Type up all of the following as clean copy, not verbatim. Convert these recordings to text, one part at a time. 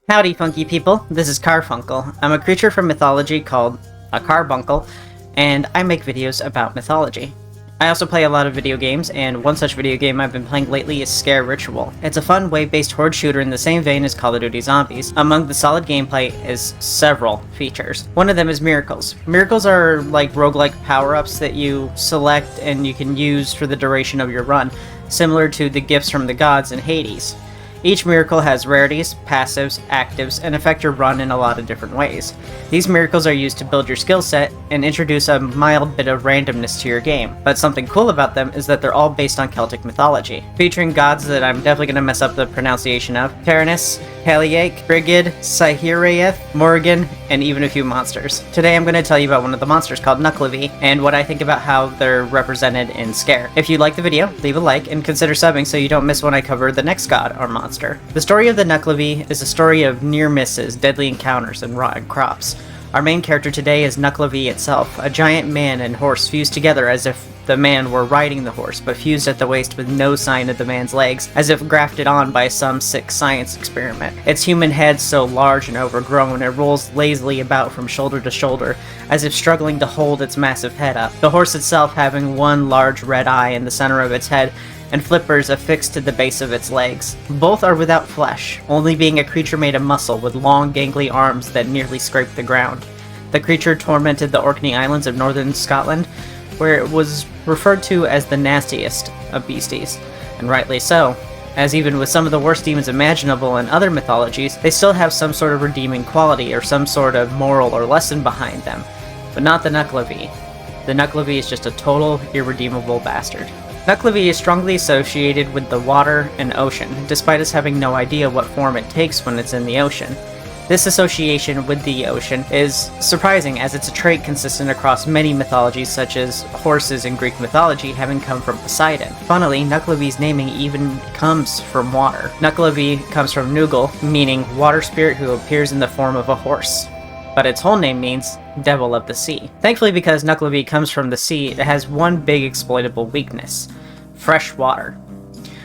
Howdy, funky people. This is Carfunkle. I'm a creature from mythology called a carbuncle, and I make videos about mythology. I also play a lot of video games, and one such video game I've been playing lately is Sker Ritual. It's a fun wave-based horde shooter in the same vein as Call of Duty Zombies. Among the solid gameplay is several features. One of them is miracles. Miracles are like roguelike power-ups that you select and you can use for the duration of your run, similar to the gifts from the gods in Hades. Each miracle has rarities, passives, actives, and affect your run in a lot of different ways. These miracles are used to build your skill set and introduce a mild bit of randomness to your game, but something cool about them is that they're all based on Celtic mythology, featuring gods that I'm definitely going to mess up the pronunciation of: Taranis, Heliake, Brigid, Sahireath, Morrigan, and even a few monsters. Today I'm going to tell you about one of the monsters called Nuckelavee, and what I think about how they're represented in Sker. If you like the video, leave a like and consider subbing so you don't miss when I cover the next god or monster. The story of the Nuckelavee is a story of near misses, deadly encounters, and rotten crops. Our main character today is Nuckelavee itself, a giant man and horse fused together as if the man were riding the horse, but fused at the waist with no sign of the man's legs, as if grafted on by some sick science experiment. Its human head so large and overgrown, it rolls lazily about from shoulder to shoulder, as if struggling to hold its massive head up. The horse itself having one large red eye in the center of its head, and flippers affixed to the base of its legs. Both are without flesh, only being a creature made of muscle with long gangly arms that nearly scrape the ground. The creature tormented the Orkney Islands of northern Scotland, where it was referred to as the nastiest of beasties, and rightly so, as even with some of the worst demons imaginable in other mythologies, they still have some sort of redeeming quality or some sort of moral or lesson behind them, but not the Nuckelavee. The Nuckelavee is just a total, irredeemable bastard. Nuckelavee is strongly associated with the water and ocean, despite us having no idea what form it takes when it's in the ocean. This association with the ocean is surprising, as it's a trait consistent across many mythologies, such as horses in Greek mythology having come from Poseidon. Funnily, Nuckelavee's naming even comes from water. Nuckelavee comes from Nugal, meaning water spirit who appears in the form of a horse, but its whole name means Devil of the Sea. Thankfully, because Nuckelavee comes from the sea, it has one big exploitable weakness: fresh water.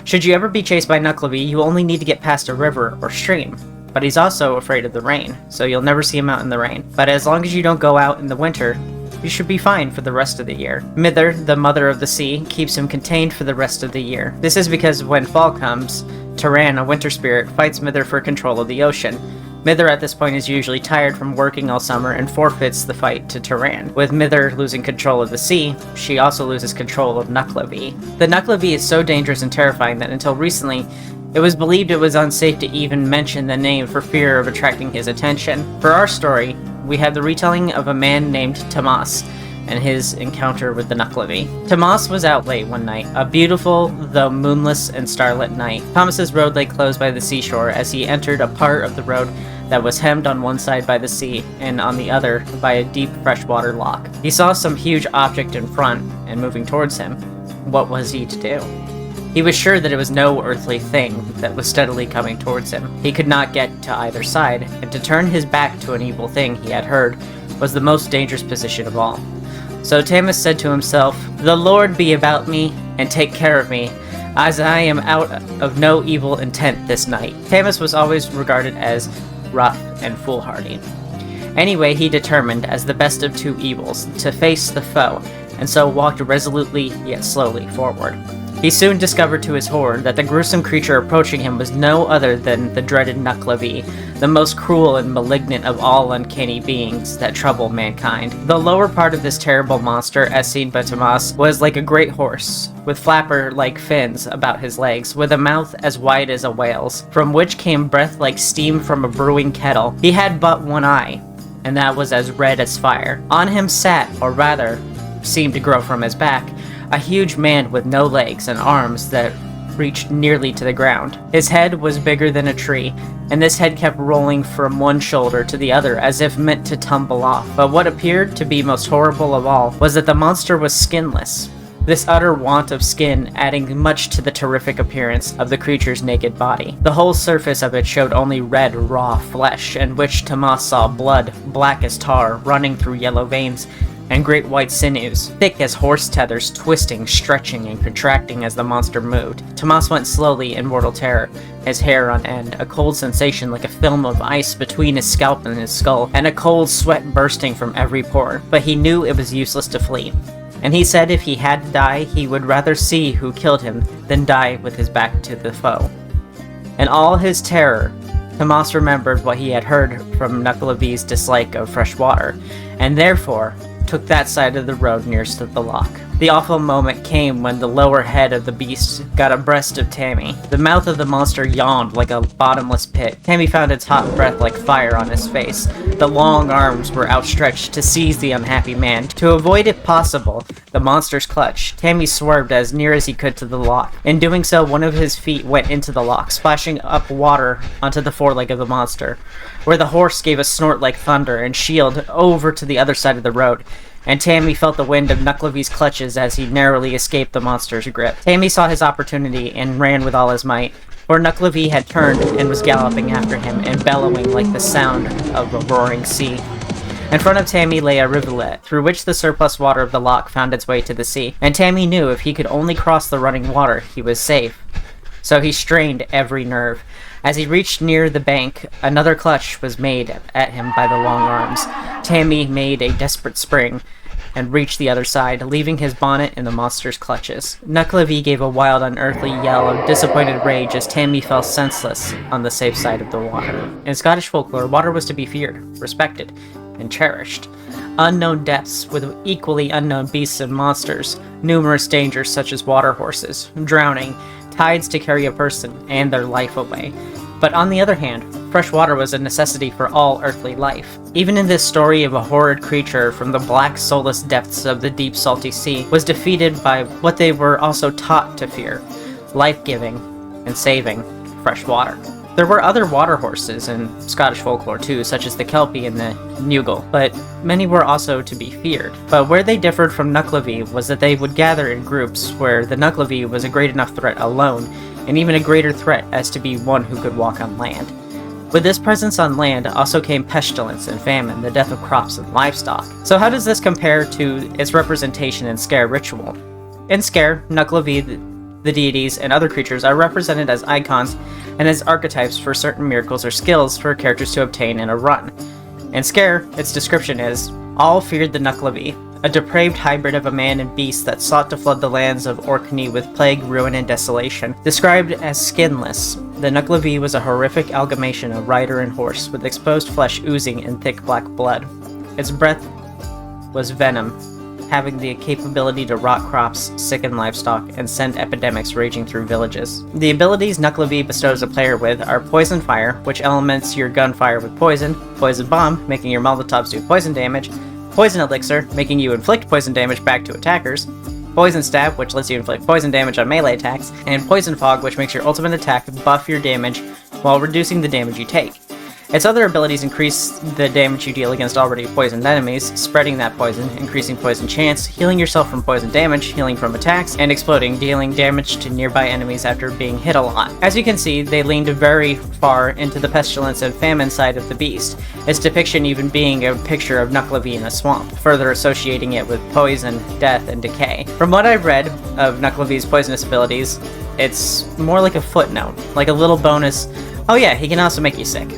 Should you ever be chased by Nuckelavee, you only need to get past a river or stream, but he's also afraid of the rain, so you'll never see him out in the rain. But as long as you don't go out in the winter, you should be fine for the rest of the year. Mither, the mother of the sea, keeps him contained for the rest of the year. This is because when fall comes, Taran, a winter spirit, fights Mither for control of the ocean. Mither at this point is usually tired from working all summer and forfeits the fight to Taran. With Mither losing control of the sea, she also loses control of Nuckelavee. The Nuckelavee is so dangerous and terrifying that until recently, it was believed it was unsafe to even mention the name for fear of attracting his attention. For our story, we have the retelling of a man named Tomas and his encounter with the Nuckelavee. Tomas was out late one night, a beautiful, though moonless and starlit night. Tomas's road lay close by the seashore as he entered a part of the road that was hemmed on one side by the sea, and on the other by a deep freshwater loch. He saw some huge object in front, and moving towards him. What was he to do? He was sure that it was no earthly thing that was steadily coming towards him. He could not get to either side, and to turn his back to an evil thing he had heard was the most dangerous position of all. So Tamas said to himself, "The Lord be about me, and take care of me, as I am out of no evil intent this night." Tamas was always regarded as rough and foolhardy. Anyway, he determined, as the best of two evils, to face the foe, and so walked resolutely yet slowly forward. He soon discovered to his horror that the gruesome creature approaching him was no other than the dreaded Nuckelavee, the most cruel and malignant of all uncanny beings that trouble mankind. The lower part of this terrible monster, as seen by Tomas, was like a great horse, with flapper-like fins about his legs, with a mouth as wide as a whale's, from which came breath like steam from a brewing kettle. He had but one eye, and that was as red as fire. On him sat, or rather, seemed to grow from his back, a huge man with no legs and arms that reached nearly to the ground. His head was bigger than a tree, and this head kept rolling from one shoulder to the other as if meant to tumble off. But what appeared to be most horrible of all was that the monster was skinless. This utter want of skin adding much to the terrific appearance of the creature's naked body. The whole surface of it showed only red, raw flesh, in which Tomas saw blood, black as tar, running through yellow veins, and great white sinews, thick as horse tethers, twisting, stretching, and contracting as the monster moved. Tomas went slowly in mortal terror, his hair on end, a cold sensation like a film of ice between his scalp and his skull, and a cold sweat bursting from every pore. But he knew it was useless to flee. And he said if he had to die, he would rather see who killed him than die with his back to the foe. In all his terror, Tomas remembered what he had heard from Nuckelavee's dislike of fresh water, and therefore took that side of the road nearest to the lock. The awful moment came when the lower head of the beast got abreast of Tammy. The mouth of the monster yawned like a bottomless pit. Tammy found its hot breath like fire on his face. The long arms were outstretched to seize the unhappy man. To avoid, if possible, the monster's clutch, Tammy swerved as near as he could to the lock. In doing so, one of his feet went into the lock, splashing up water onto the foreleg of the monster, where the horse gave a snort like thunder and sheeled over to the other side of the road, and Tammy felt the wind of Nuckelavee's clutches as he narrowly escaped the monster's grip. Tammy saw his opportunity and ran with all his might, for Nuckelavee had turned and was galloping after him and bellowing like the sound of a roaring sea. In front of Tammy lay a rivulet, through which the surplus water of the lock found its way to the sea, and Tammy knew if he could only cross the running water, he was safe. So he strained every nerve. As he reached near the bank, another clutch was made at him by the long arms. Tammy made a desperate spring and reached the other side, leaving his bonnet in the monster's clutches. Nuckelavee gave a wild, unearthly yell of disappointed rage as Tammy fell senseless on the safe side of the water. In Scottish folklore, water was to be feared, respected, and cherished. Unknown depths with equally unknown beasts and monsters, numerous dangers such as water horses, drowning, tides to carry a person and their life away. But on the other hand, fresh water was a necessity for all earthly life. Even in this story of a horrid creature from the black, soulless depths of the deep, salty sea was defeated by what they were also taught to fear: life-giving and saving fresh water. There were other water horses in Scottish folklore too, such as the Kelpie and the Nugal, but many were also to be feared. But where they differed from Nuckelavee was that they would gather in groups, where the Nuckelavee was a great enough threat alone, and even a greater threat as to be one who could walk on land. With this presence on land also came pestilence and famine, the death of crops and livestock. So how does this compare to its representation in Sker ritual? In Sker, Nuckelavee, the deities, and other creatures are represented as icons and as archetypes for certain miracles or skills for characters to obtain in a run. In Sker, its description is, all feared the Nuckelavee, a depraved hybrid of a man and beast that sought to flood the lands of Orkney with plague, ruin, and desolation. Described as skinless, the Nuckelavee was a horrific amalgamation of rider and horse, with exposed flesh oozing in thick black blood. Its breath was venom, having the capability to rot crops, sicken livestock, and send epidemics raging through villages. The abilities Nuckelavee bestows a player with are Poison Fire, which elements your gunfire with poison, Poison Bomb, making your Molotovs do poison damage, Poison Elixir, making you inflict poison damage back to attackers, Poison Stab, which lets you inflict poison damage on melee attacks, and Poison Fog, which makes your ultimate attack buff your damage while reducing the damage you take. Its other abilities increase the damage you deal against already poisoned enemies, spreading that poison, increasing poison chance, healing yourself from poison damage, healing from attacks, and exploding, dealing damage to nearby enemies after being hit a lot. As you can see, they leaned very far into the pestilence and famine side of the beast, its depiction even being a picture of Nuckelavee in a swamp, further associating it with poison, death, and decay. From what I've read of Nuckelavee's poisonous abilities, it's more like a footnote, like a little bonus, oh yeah, he can also make you sick.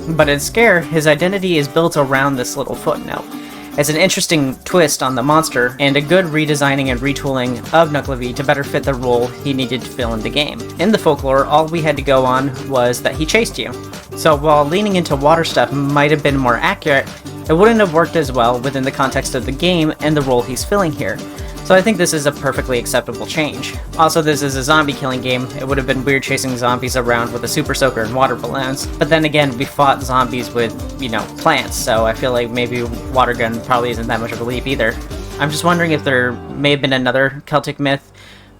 But in Sker, his identity is built around this little footnote. It's an interesting twist on the monster, and a good redesigning and retooling of Nuckelavee to better fit the role he needed to fill in the game. In the folklore, all we had to go on was that he chased you. So while leaning into water stuff might have been more accurate, it wouldn't have worked as well within the context of the game and the role he's filling here. So I think this is a perfectly acceptable change. Also, this is a zombie killing game. It would have been weird chasing zombies around with a super soaker and water balloons. But then again, we fought zombies with, plants, so I feel like maybe water gun probably isn't that much of a leap either. I'm just wondering if there may have been another Celtic myth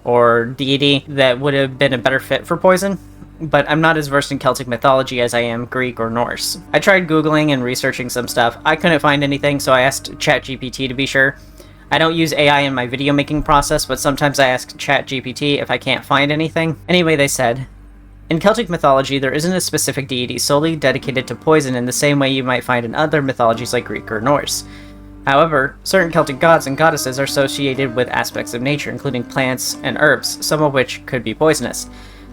or deity that would have been a better fit for poison, but I'm not as versed in Celtic mythology as I am Greek or Norse. I tried Googling and researching some stuff. I couldn't find anything, so I asked ChatGPT to be sure. I don't use AI in my video making process, but sometimes I ask ChatGPT if I can't find anything. Anyway, they said, in Celtic mythology, there isn't a specific deity solely dedicated to poison in the same way you might find in other mythologies like Greek or Norse. However, certain Celtic gods and goddesses are associated with aspects of nature, including plants and herbs, some of which could be poisonous.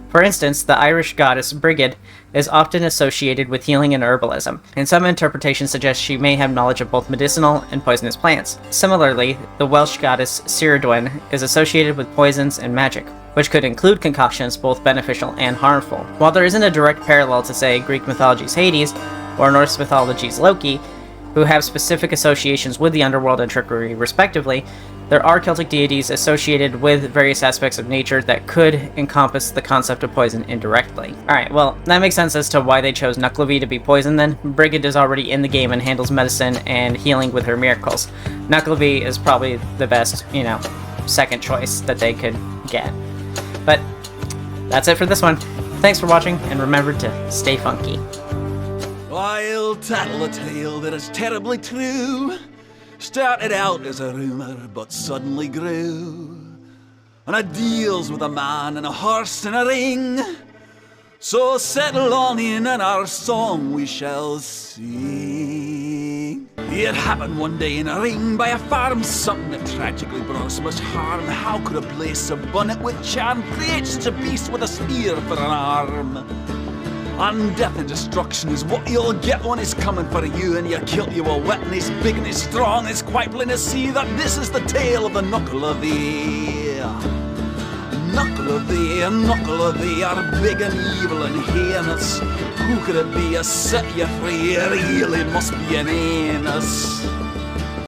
For instance, the Irish goddess Brigid is often associated with healing and herbalism, and some interpretations suggest she may have knowledge of both medicinal and poisonous plants. Similarly, the Welsh goddess Cyrudwen is associated with poisons and magic, which could include concoctions both beneficial and harmful. While there isn't a direct parallel to, say, Greek mythology's Hades or Norse mythology's Loki, who have specific associations with the underworld and trickery respectively, there are Celtic deities associated with various aspects of nature that could encompass the concept of poison indirectly. Alright, well, that makes sense as to why they chose Nuckelavee to be poison then. Brigid is already in the game and handles medicine and healing with her miracles. Nuckelavee is probably the best, second choice that they could get. But that's it for this one. Thanks for watching, and remember to stay funky. I'll tell a tale that is terribly true. Started out as a rumour, but suddenly grew. And it deals with a man and a horse in a ring. So settle on in and our song we shall sing. It happened one day in a ring by a farm, something that tragically brought us much harm. How could a place so abundant with charm create such a beast with a spear for an arm? And death and destruction is what you'll get when he's coming for you, and you kill you a wet and he's big and he's strong. It's quite plain to see that this is the tale of the Nuckelavee. Nuckelavee are big and evil and heinous. Who could it be? A set you free? It really must be an anus.